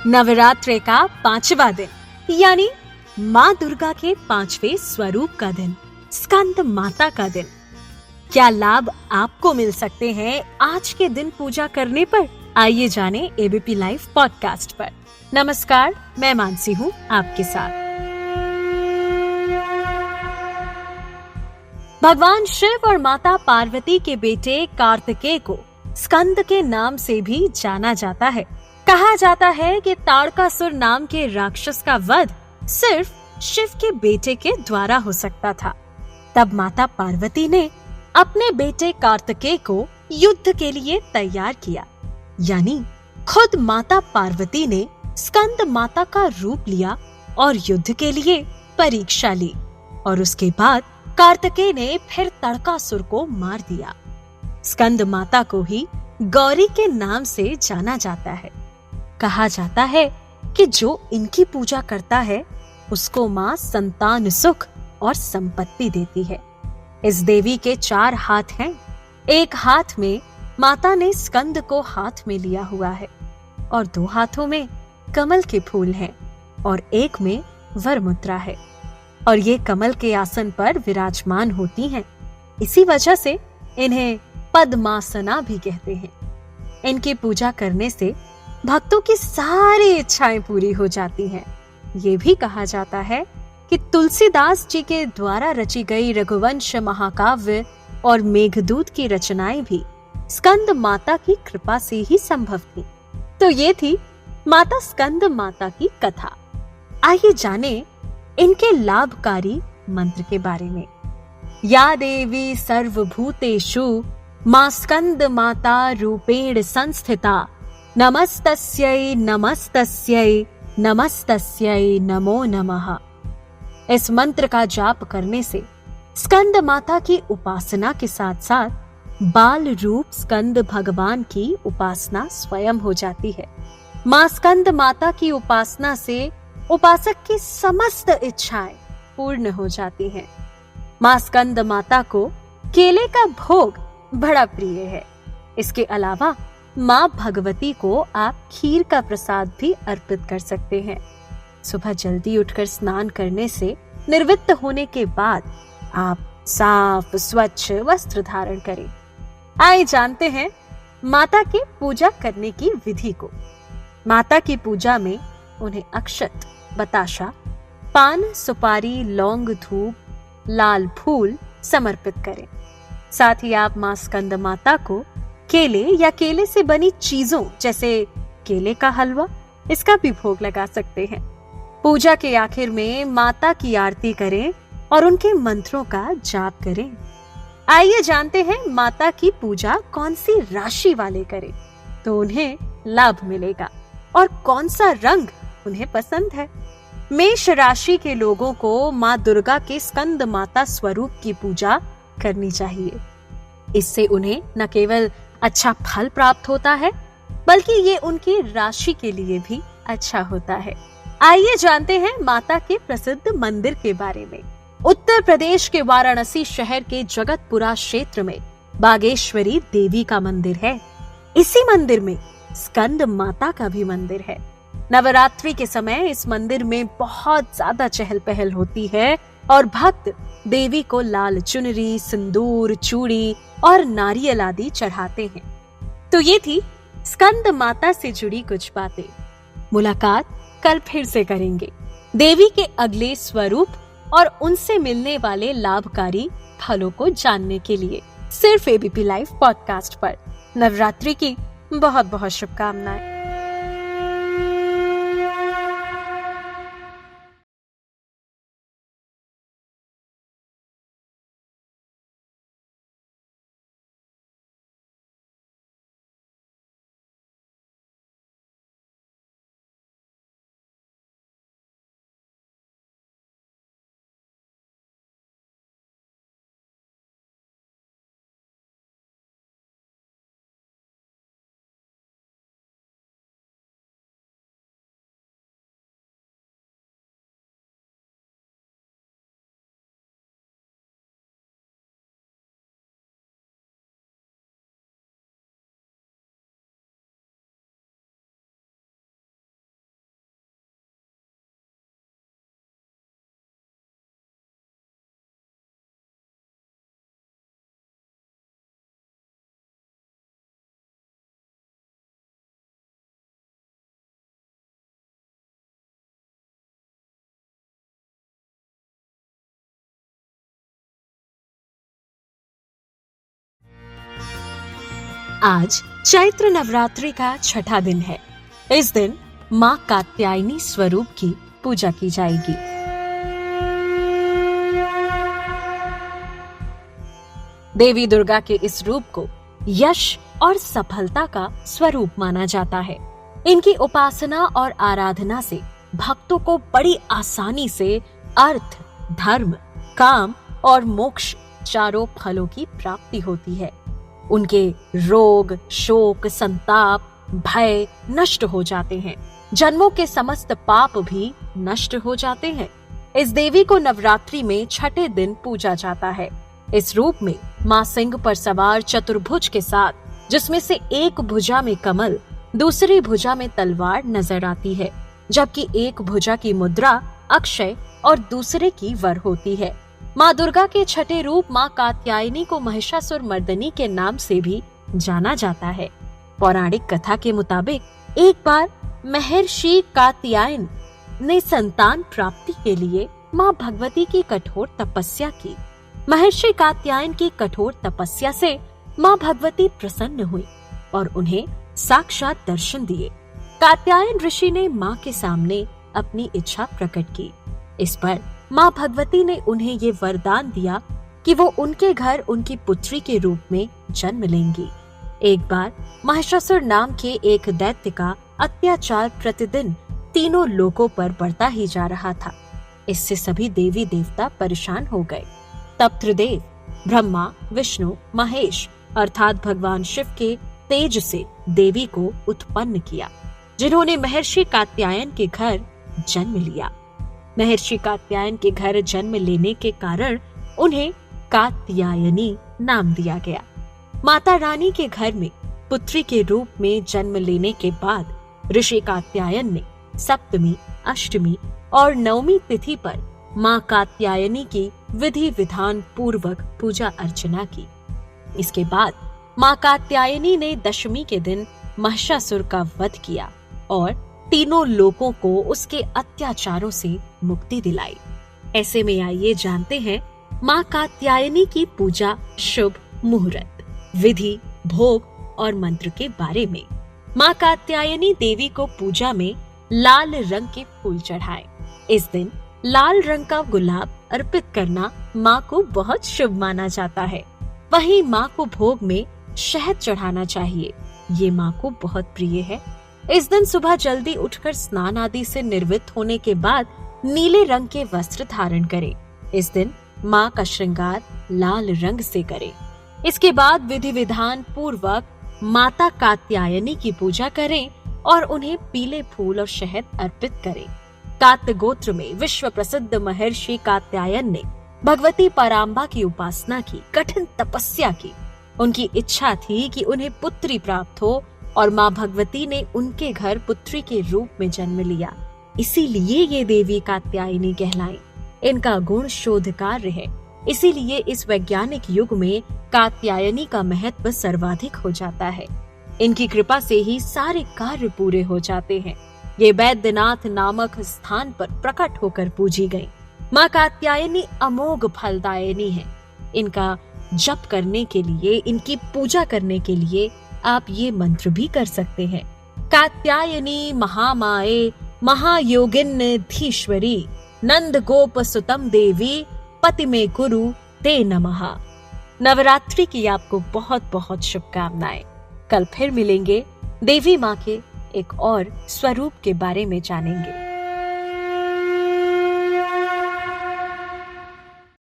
नवरात्रि का 5वां दिन यानी माँ दुर्गा के 5वें स्वरूप का दिन, स्कंद माता का दिन। क्या लाभ आपको मिल सकते हैं आज के दिन पूजा करने पर? आइए जाने एबीपी लाइव पॉडकास्ट पर। नमस्कार, मैं मानसी हूँ आपके साथ। भगवान शिव और माता पार्वती के बेटे कार्तिकेय को स्कंद के नाम से भी जाना जाता है। कहा जाता है कि ताड़कासुर नाम के राक्षस का वध सिर्फ शिव के बेटे के द्वारा हो सकता था। तब माता पार्वती ने अपने बेटे कार्तिकेय को युद्ध के लिए तैयार किया, यानी खुद माता पार्वती ने स्कंद माता का रूप लिया और युद्ध के लिए परीक्षा ली। और उसके बाद कार्तिकेय ने फिर ताड़कासुर को मार दिया। स्कंद माता को ही गौरी के नाम से जाना जाता है। कहा जाता है कि जो इनकी पूजा करता है उसको माँ संतान सुख और संपत्ति देती है। इस देवी के 4 हाथ हैं। एक हाथ में माता ने स्कंद को हाथ में लिया हुआ है और 2 हाथों में कमल के फूल हैं और एक में वर मुद्रा है और ये कमल के आसन पर विराजमान होती हैं। इसी वजह से इन्हें पद्मासना भी कहते हैं। इनकी पूजा करने से भक्तों की सारी इच्छाएं पूरी हो जाती हैं। ये भी कहा जाता है कि तुलसीदास जी के द्वारा रची गई रघुवंश महाकाव्य और मेघदूत की रचनाएं भी स्कंद माता की कृपा से ही संभव थी। तो ये थी माता स्कंद माता की कथा। आइए जाने इनके लाभकारी मंत्र के बारे में। या देवी सर्वभूतेषु मां स्कंद माता रूपेण संस्थिता, नमस्तस्यै नमस्तस्यै नमस्तस्यै नमो नमः। इस मंत्र का जाप करने से स्कंद माता की उपासना के साथ साथ बाल रूप स्कंद भगवान की उपासना स्वयं हो जाती है। मां स्कंद माता की उपासना से उपासक की समस्त इच्छाएं पूर्ण हो जाती हैं। मां स्कंद माता को केले का भोग बड़ा प्रिय है। इसके अलावा मां भगवती को आप खीर का प्रसाद भी अर्पित कर सकते हैं। सुबह जल्दी उठकर स्नान करने से निवृत्त होने के बाद आप साफ स्वच्छ वस्त्र धारण करें। आइए जानते हैं माता की पूजा करने की विधि को। माता की पूजा में उन्हें अक्षत, बताशा, पान, सुपारी, लौंग, धूप, लाल फूल समर्पित करें। साथ ही आप मां स्कंद माता को केले या केले से बनी चीजों जैसे केले का हलवा, इसका भी भोग लगा सकते हैं। पूजा के आखिर में माता की आरती करें और उनके मंत्रों का जाप करें। आइए जानते हैं माता की पूजा कौन सी राशि वाले करें तो उन्हें लाभ मिलेगा और कौन सा रंग उन्हें पसंद है। मेष राशि के लोगों को मां दुर्गा के स्कंद माता स्वरूप की पूजा करनी चाहिए। इससे उन्हें न केवल अच्छा फल प्राप्त होता है बल्कि ये उनकी राशि के लिए भी अच्छा होता है। आइए जानते हैं माता के प्रसिद्ध मंदिर के बारे में। उत्तर प्रदेश के वाराणसी शहर के जगतपुरा क्षेत्र में बागेश्वरी देवी का मंदिर है। इसी मंदिर में स्कंद माता का भी मंदिर है। नवरात्रि के समय इस मंदिर में बहुत ज्यादा चहल पहल होती है और भक्त देवी को लाल चुनरी, सिंदूर, चूड़ी और नारियल आदि चढ़ाते हैं। तो ये थी स्कंद माता से जुड़ी कुछ बातें। मुलाकात कल फिर से करेंगे देवी के अगले स्वरूप और उनसे मिलने वाले लाभकारी फलों को जानने के लिए, सिर्फ एबीपी लाइव पॉडकास्ट पर। नवरात्रि की बहुत बहुत शुभकामनाएं। आज चैत्र नवरात्रि का छठा दिन है। इस दिन माँ कात्यायनी स्वरूप की पूजा की जाएगी। देवी दुर्गा के इस रूप को यश और सफलता का स्वरूप माना जाता है। इनकी उपासना और आराधना से भक्तों को बड़ी आसानी से अर्थ, धर्म, काम और मोक्ष चारों फलों की प्राप्ति होती है। उनके रोग, शोक, संताप, भय नष्ट हो जाते हैं। जन्मों के समस्त पाप भी नष्ट हो जाते हैं। इस देवी को नवरात्रि में छठे दिन पूजा जाता है। इस रूप में माँ सिंह पर सवार चतुर्भुज के साथ, जिसमें से एक भुजा में कमल, दूसरी भुजा में तलवार नजर आती है, जबकि एक भुजा की मुद्रा अक्षय और दूसरे की वर होती है। माँ दुर्गा के छठे रूप माँ कात्यायनी को महिषासुर मर्दनी के नाम से भी जाना जाता है। पौराणिक कथा के मुताबिक एक बार महर्षि कात्यायन ने संतान प्राप्ति के लिए माँ भगवती की कठोर तपस्या की। महर्षि कात्यायन की कठोर तपस्या से माँ भगवती प्रसन्न हुई और उन्हें साक्षात दर्शन दिए। कात्यायन ऋषि ने माँ के सामने अपनी इच्छा प्रकट की। इस पर माँ भगवती ने उन्हें ये वरदान दिया कि वो उनके घर उनकी पुत्री के रूप में जन्म लेंगी। एक बार महिषासुर नाम के एक दैत्य का अत्याचार प्रतिदिन तीनों लोकों पर बढ़ता ही जा रहा था। इससे सभी देवी देवता परेशान हो गए। तब त्रिदेव ब्रह्मा, विष्णु, महेश अर्थात भगवान शिव के तेज से देवी को उत्पन्न किया, जिन्होंने महर्षि कात्यायन के घर जन्म लिया। महर्षि कात्यायन के घर जन्म लेने के कारण उन्हें कात्यायनी नाम दिया गया। माता रानी के घर में पुत्री के रूप में जन्म लेने के बाद ऋषि कात्यायन ने सप्तमी, अष्टमी और नवमी तिथि पर माँ कात्यायनी की विधि विधान पूर्वक पूजा अर्चना की। इसके बाद माँ कात्यायनी ने दशमी के दिन महिषासुर का वध किया और तीनों लोगों को उसके अत्याचारों से मुक्ति दिलाई। ऐसे में आइए जानते हैं माँ कात्यायनी की पूजा, शुभ मुहूर्त, विधि, भोग और मंत्र के बारे में। माँ कात्यायनी देवी को पूजा में लाल रंग के फूल चढ़ाएं। इस दिन लाल रंग का गुलाब अर्पित करना माँ को बहुत शुभ माना जाता है। वहीं माँ को भोग में शहद चढ़ाना चाहिए। ये माँ को बहुत प्रिय है। इस दिन सुबह जल्दी उठकर स्नान आदि से निर्वृत्त होने के बाद नीले रंग के वस्त्र धारण करें। इस दिन माँ का श्रृंगार लाल रंग से करें। इसके बाद विधि विधान पूर्वक माता कात्यायनी की पूजा करें और उन्हें पीले फूल और शहद अर्पित करें। कात्य गोत्र में विश्व प्रसिद्ध महर्षि कात्यायन ने भगवती पराम्बा की उपासना की, कठिन तपस्या की। उनकी इच्छा थी कि उन्हें पुत्री प्राप्त हो और माँ भगवती ने उनके घर पुत्री के रूप में जन्म लिया। इसीलिए ये देवी कात्यायनी कहलाई। इनका गुण शोध कार्य है। इसीलिए इस वैज्ञानिक युग में कात्यायनी का महत्व सर्वाधिक हो जाता है। इनकी कृपा से ही सारे कार्य पूरे हो जाते हैं। ये वैद्यनाथ नामक स्थान पर प्रकट होकर पूजी गई। माँ कात्यायनी अमोघ फलदायिनी है। इनका जप करने के लिए, इनकी पूजा करने के लिए आप ये मंत्र भी कर सकते हैं। कात्यायनी महामाये महायोगिन धीश्वरी नंद गोप सुतम देवी पति में गुरु ते नमः। नवरात्रि की आपको बहुत बहुत शुभकामनाएं। कल फिर मिलेंगे। देवी माँ के एक और स्वरूप के बारे में जानेंगे।